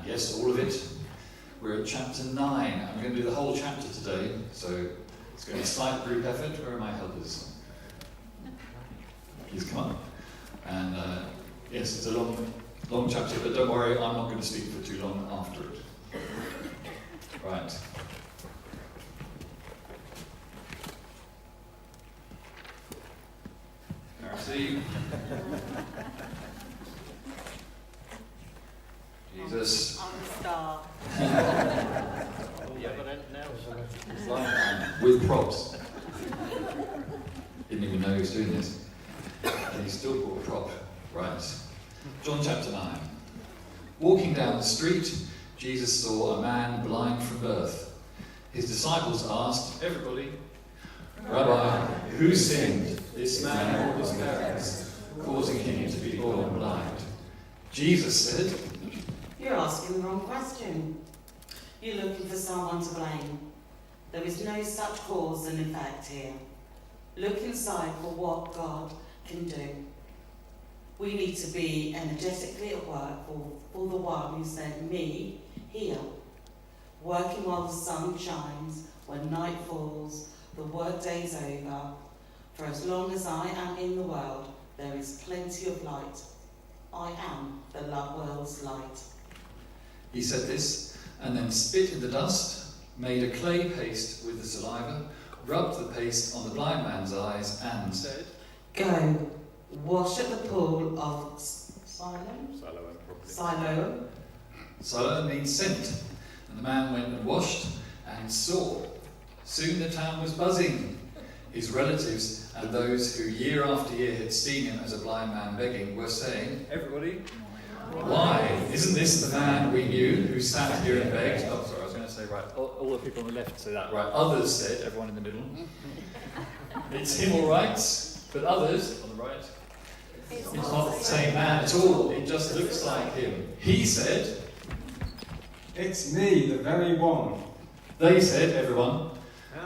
and yes, all of it. We're at chapter 9, and we're going to do the whole chapter today, so it's going to be a slight group effort. Where are my helpers? Please come up. And yes, it's a long chapter, but don't worry, I'm not going to speak for too long after it. Right. Pharisee. Jesus. I'm the star. With props. Didn't even know he was doing this. And he still brought a prop. Right. John chapter 9. Walking down the street, Jesus saw a man blind from birth. His disciples asked, everybody, Rabbi, who sinned, this man or his parents, causing him to be born blind? Jesus said, You're asking the wrong question. You're looking for someone to blame. There is no such cause and effect here. Look inside for what God can do. We need to be energetically at work for the one who sent me here, working while the sun shines, when night falls, the workday's over. For as long as I am in the world, there is plenty of light. I am the world's light. He said this, and then spit in the dust, made a clay paste with the saliva, rubbed the paste on the blind man's eyes, and said, Go, wash at the pool of Siloam. Siloam means sent. And the man went and washed and saw. Soon the town was buzzing. His relatives and those who year after year had seen him as a blind man begging were saying, everybody, why? Isn't this the man we knew who sat here and begged? Oh, sorry, I was going to say, right, all the people on the left say that. Right, others said, everyone in the middle. It's him all right, but others, on the right, it's not the same man at all. It just looks like him. He said, it's me, the very one. They said, everyone,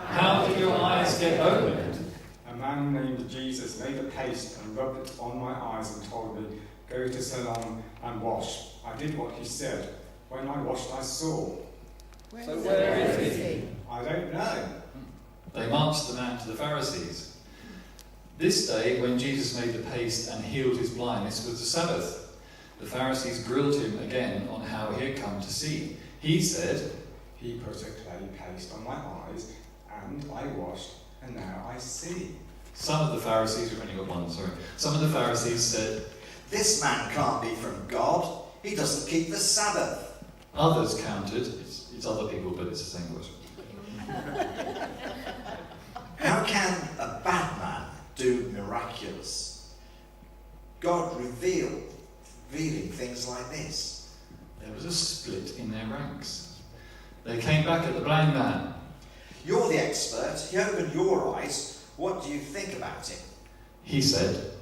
how did your eyes get opened? A man named Jesus made a paste and rubbed it on my eyes and told me, go to Siloam and wash. I did what he said. When I washed, I saw. So where is he? I don't know. They marched the man to the Pharisees. This day, when Jesus made the paste and healed his blindness, was the Sabbath. The Pharisees grilled him again on how he had come to see. He said, he put a clay paste on my eyes, and I washed, and now I see. Some of the Pharisees, we've only got one, sorry. Some of the Pharisees said, this man can't be from God. He doesn't keep the Sabbath. Others countered, it's other people, but it's the same word. How can a bad man do miraculous? God revealing things like this. There was a split in their ranks. They came back at the blind man. You're the expert. He opened your eyes. What do you think about him? He said,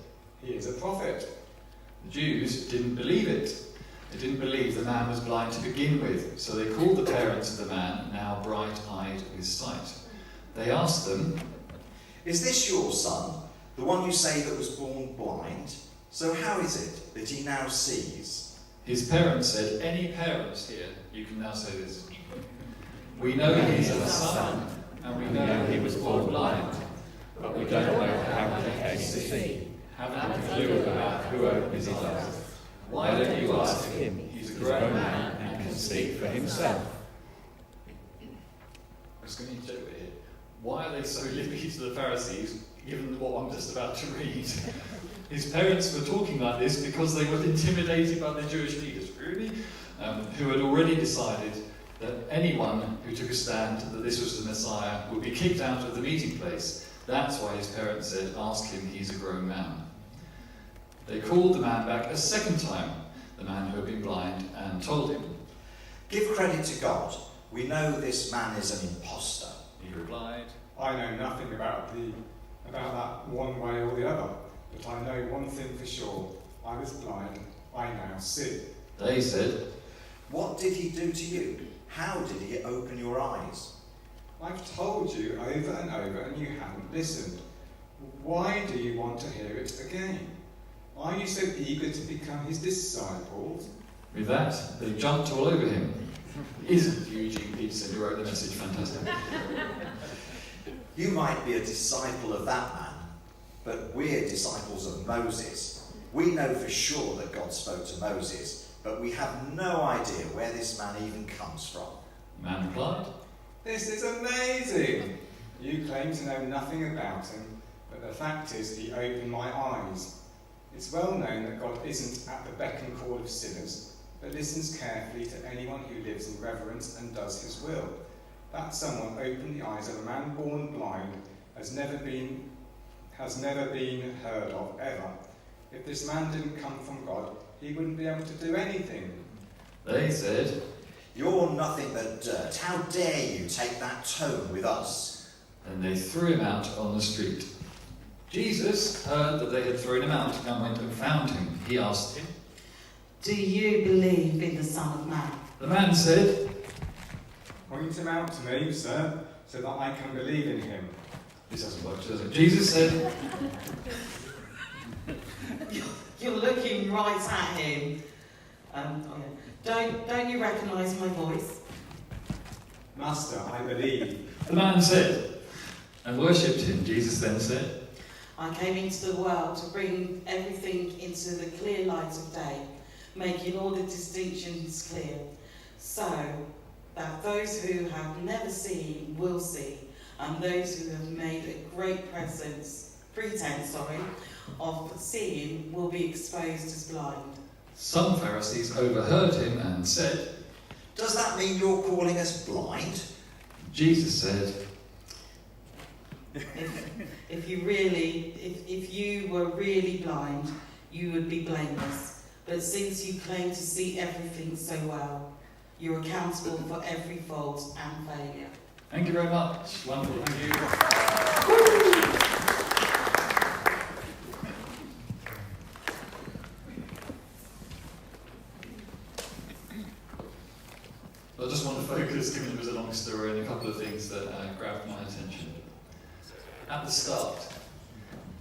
he is a prophet. The Jews didn't believe it. They didn't believe the man was blind to begin with, so they called the parents of the man, now bright-eyed with sight. They asked them, is this your son, the one you say that was born blind? So how is it that he now sees? His parents said, any parents here, you can now say this. We know he's a son, and we know he was born blind, but we don't know how he came to see. Haven't a clue about who opened his eyes. Why don't you ask him? He's a grown man and can speak for himself. I was going to joke here. Why are they so lippy to the Pharisees, given what I'm just about to read? His parents were talking like this because they were intimidated by the Jewish leaders, really, who had already decided that anyone who took a stand that this was the Messiah would be kicked out of the meeting place. That's why his parents said, ask him, he's a grown man. They called the man back a second time, the man who had been blind, and told him, give credit to God. We know this man is an imposter. He replied, I know nothing about that one way or the other, but I know one thing for sure. I was blind, I now see. They said, what did he do to you? How did he open your eyes? I've told you over and over and you haven't listened. Why do you want to hear it again? Are you so eager to become his disciples? With that, they jumped all over him. Isn't Eugene Peterson who wrote the message fantastic? You might be a disciple of that man, but we're disciples of Moses. We know for sure that God spoke to Moses, but we have no idea where this man even comes from. The man replied, This is amazing! You claim to know nothing about him, but the fact is he opened my eyes. It's well known that God isn't at the beck and call of sinners, but listens carefully to anyone who lives in reverence and does his will. That someone opened the eyes of a man born blind has never been heard of ever. If this man didn't come from God, he wouldn't be able to do anything. They said, You're nothing but dirt. How dare you take that tone with us? and they threw him out on the street. Jesus heard that they had thrown him out and went and found him. He asked him, Do you believe in the Son of Man? The man said, Point him out to me, sir, so that I can believe in him. This doesn't work, does it? Jesus said, You're looking right at him. Don't you recognise my voice? Master, I believe. the man said, and worshipped him. Jesus then said, I came into the world to bring everything into the clear light of day, making all the distinctions clear, so that those who have never seen will see, and those who have made a great pretense of seeing will be exposed as blind. Some Pharisees overheard him and said, Does that mean you're calling us blind? Jesus said, If you were really blind, you would be blameless. But since you claim to see everything so well, you're accountable for every fault and failure. Thank you very much. Wonderful. Thank you. I just want to focus, given it was a long story, on a couple of things that grabbed my attention. At the start,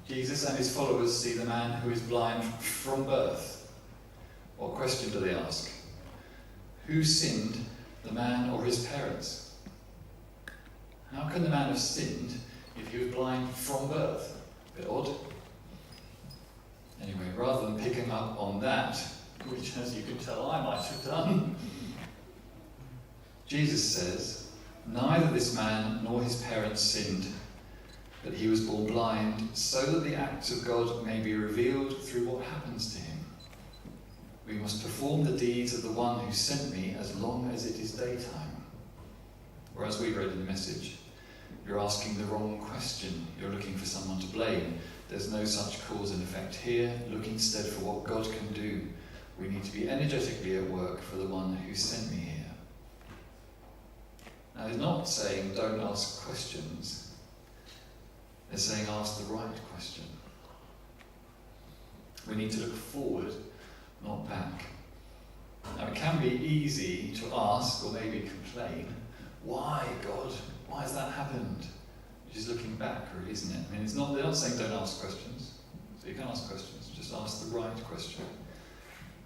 Jesus and his followers see the man who is blind from birth. What question do they ask? Who sinned, the man or his parents? How can the man have sinned if he was blind from birth? A bit odd. Anyway, rather than picking up on that, which as you can tell I might have done, Jesus says, neither this man nor his parents sinned, but he was born blind so that the acts of God may be revealed through what happens to him. We must perform the deeds of the one who sent me as long as it is daytime. Or as we read in the message, you're asking the wrong question. You're looking for someone to blame. There's no such cause and effect here. Look instead for what God can do. We need to be energetically at work for the one who sent me here. Now, he's not saying don't ask questions. They're saying ask the right question. We need to look forward, not back. Now, it can be easy to ask, or maybe complain, why, God? Why has that happened? Which is looking back, really, isn't it? I mean, they're not saying don't ask questions. So you can ask questions, just ask the right question.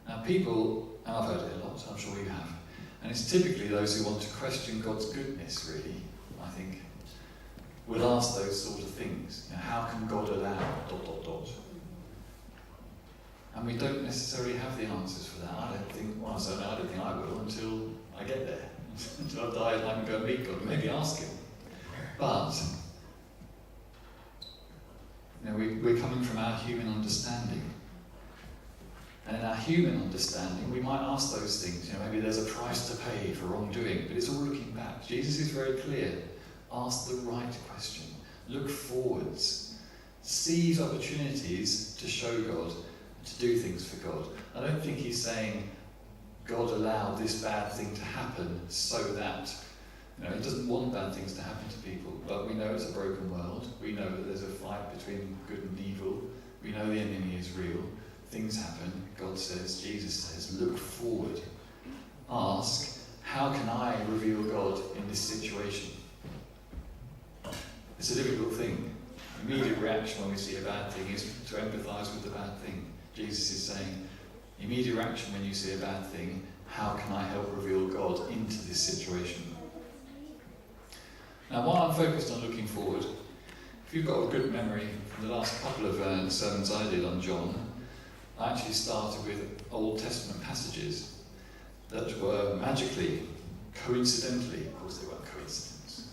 Now, people, and I've heard it a lot, I'm sure you have, and it's typically those who want to question God's goodness, really, I think, will ask those sort of things. You know, how can God allow ... And we don't necessarily have the answers for that. I don't think I will until I get there. Until I die and I can go and meet God and maybe ask him. But, you know, we're coming from our human understanding. And in our human understanding, we might ask those things. You know, maybe there's a price to pay for wrongdoing, but it's all looking back. Jesus is very clear. Ask the right question. Look forwards. Seize opportunities to show God, to do things for God. I don't think he's saying God allowed this bad thing to happen so that, you know, he doesn't want bad things to happen to people, but we know it's a broken world. We know that there's a fight between good and evil. We know the enemy is real. Things happen. God says, Jesus says, look forward. Ask, how can I reveal God in this situation? It's a difficult thing. Immediate reaction when we see a bad thing is to empathise with the bad thing. Jesus is saying, Immediate reaction when you see a bad thing, how can I help reveal God into this situation? Now, while I'm focused on looking forward, if you've got a good memory from the last couple of sermons I did on John, I actually started with Old Testament passages that were magically, coincidentally, of course they weren't coincidence,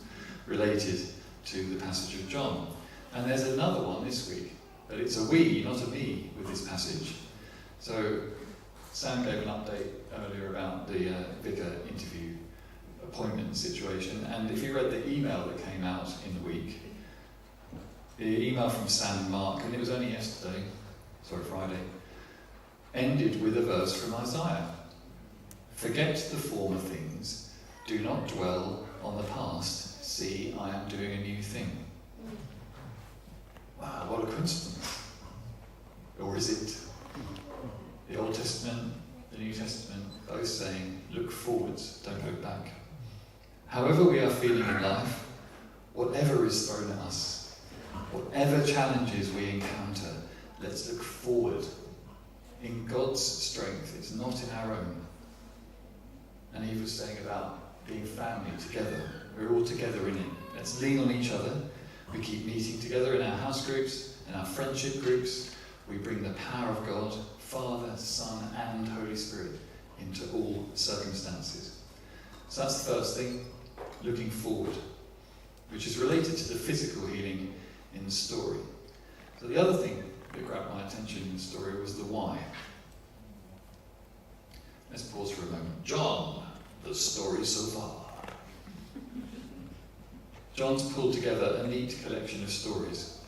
related to the passage of John. And there's another one this week, but it's a we, not a me, with this passage. So Sam gave an update earlier about the vicar interview appointment situation, and if you read the email that came out in the week, the email from Sam and Mark, and it was only Friday, ended with a verse from Isaiah. Forget the former things, do not dwell on the past, see, I am doing a new thing. Wow, what a coincidence. Or is it? The Old Testament, the New Testament, both saying, look forwards, don't look back. However we are feeling in life, whatever is thrown at us, whatever challenges we encounter, let's look forward. In God's strength, it's not in our own. And he was saying about being family together. We're all together in it. Let's lean on each other. We keep meeting together in our house groups, in our friendship groups. We bring the power of God, Father, Son, and Holy Spirit into all circumstances. So that's the first thing, looking forward, which is related to the physical healing in the story. So the other thing that grabbed my attention in the story was the why. Let's pause for a moment. John, the story so far. John's pulled together a neat collection of stories.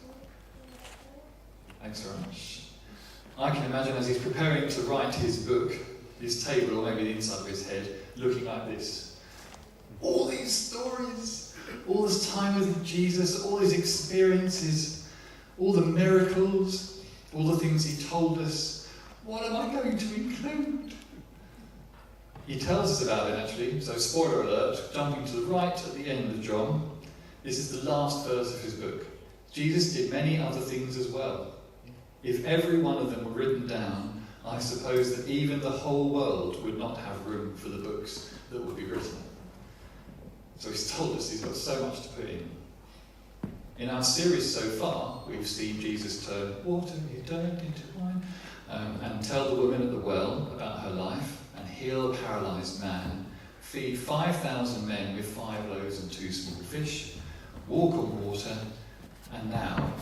Thanks very much. I can imagine as he's preparing to write his book, his table, or maybe the inside of his head, looking like this. All these stories, all this time with Jesus, all his experiences, all the miracles, all the things he told us. What am I going to include? He tells us about it actually, so spoiler alert, jumping to the right at the end of John. This is the last verse of his book. Jesus did many other things as well. If every one of them were written down, I suppose that even the whole world would not have room for the books that would be written. So he's told us he's got so much to put in. In our series so far, we've seen Jesus turn water he turned into wine, and tell the woman at the well about her life, and heal a paralysed man, feed 5,000 men with 5 loaves and 2 small fish, walk on water, and now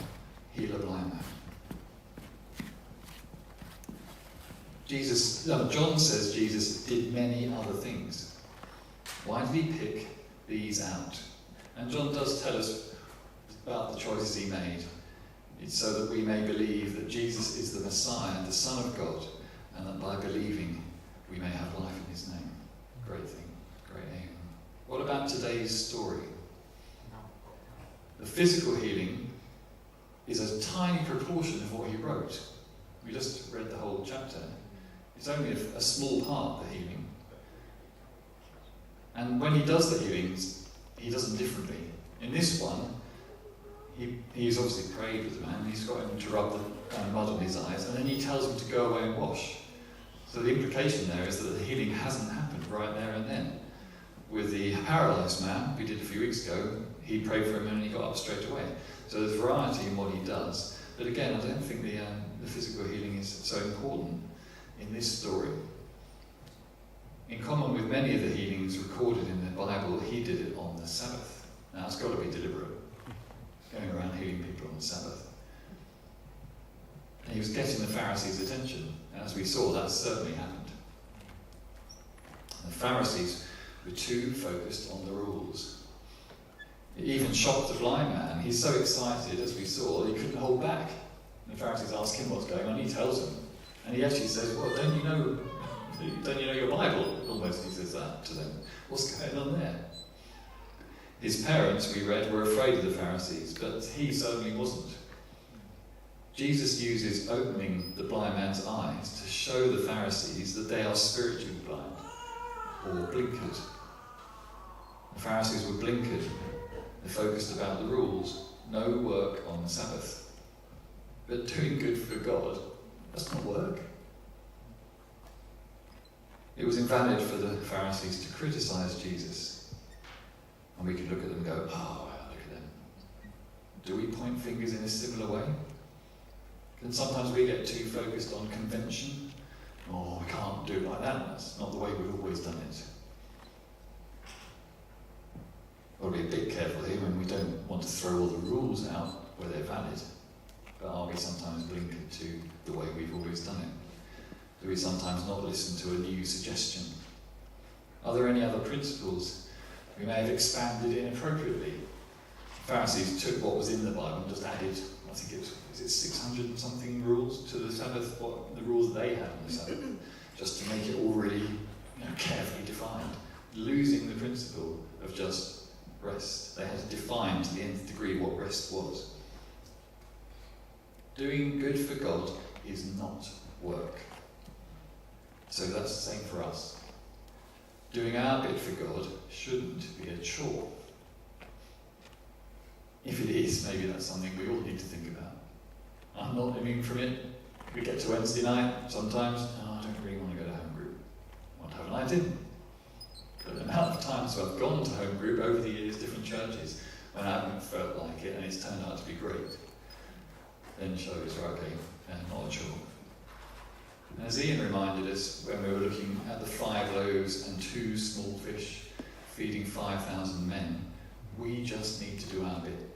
heal a blind man. John says Jesus did many other things. Why did he pick these out? And John does tell us about the choices he made. It's so that we may believe that Jesus is the Messiah, the Son of God, and that by believing we may have life in his name. Great thing, great aim. What about today's story? The physical healing is a tiny proportion of what he wrote. We just read the whole chapter. It's only a small part of the healing. And when he does the healings, he does them differently. In this one, he's obviously prayed with the man, he's got him to rub the mud on his eyes, and then he tells him to go away and wash. So the implication there is that the healing hasn't happened right there and then. With the paralysed man, we did a few weeks ago, he prayed for him and he got up straight away. So there's variety in what he does. But again, I don't think the physical healing is so important in this story. In common with many of the healings recorded in the Bible, he did it on the Sabbath. Now, it's got to be deliberate, going around healing people on the Sabbath. And he was getting the Pharisees' attention. And as we saw, that certainly happened. The Pharisees were too focused on the rules. It even shocked the blind man. He's so excited, as we saw, he couldn't hold back. And the Pharisees ask him what's going on. He tells them. And he actually says, well, don't you know your Bible? Almost he says that to them. What's going on there? His parents, we read, were afraid of the Pharisees, but he certainly wasn't. Jesus uses opening the blind man's eyes to show the Pharisees that they are spiritually blind, or blinkered. The Pharisees were blinkered. They focused about the rules. No work on the Sabbath. But doing good for God, that's not work. It was invalid for the Pharisees to criticise Jesus. And we could look at them and go, oh, look at them. Do we point fingers in a similar way? And sometimes we get too focused on convention. Oh, we can't do it like that. That's not the way we've always done it. We'll be a bit careful here when we don't want to throw all the rules out where they're valid. But are we sometimes blinkered to the way we've always done it? Do we sometimes not listen to a new suggestion? Are there any other principles we may have expanded inappropriately? The Pharisees took what was in the Bible and just added, I think it was 600 and something rules to the Sabbath, the rules they had on the Sabbath, just to make it all really carefully defined, losing the principle of just rest. They had to define to the nth degree what rest was. Doing good for God is not work. So that's the same for us. Doing our bit for God shouldn't be a chore. If it is, maybe that's something we all need to think about. I'm not immune from it. We get to Wednesday night, sometimes, I don't really want to go to home group. I want to have a night in. But the amount of times I've gone to home group over the years, different churches, when I haven't felt like it and it's turned out to be great, then shows, right, okay, not a chore. And as Ian reminded us when we were looking at the 5 loaves and 2 small fish feeding 5,000 men, we just need to do our bit.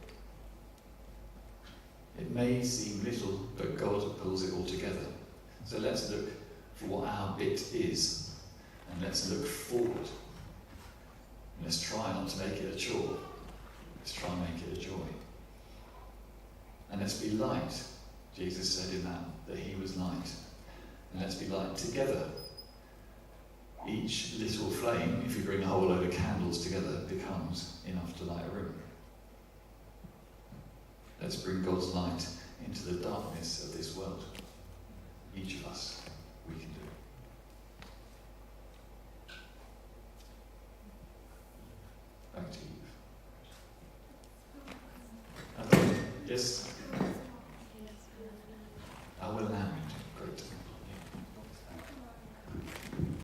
It may seem little, but God pulls it all together. So let's look for what our bit is, and let's look forward. And let's try not to make it a chore. Let's try and make it a joy. And let's be light. Jesus said in that he was light. And let's be light together. Each little flame, if you bring a whole load of candles together, becomes enough to light a room. Let's bring God's light into the darkness of this world. Each of us, we can do it. Back to you. Yes? Our lamp.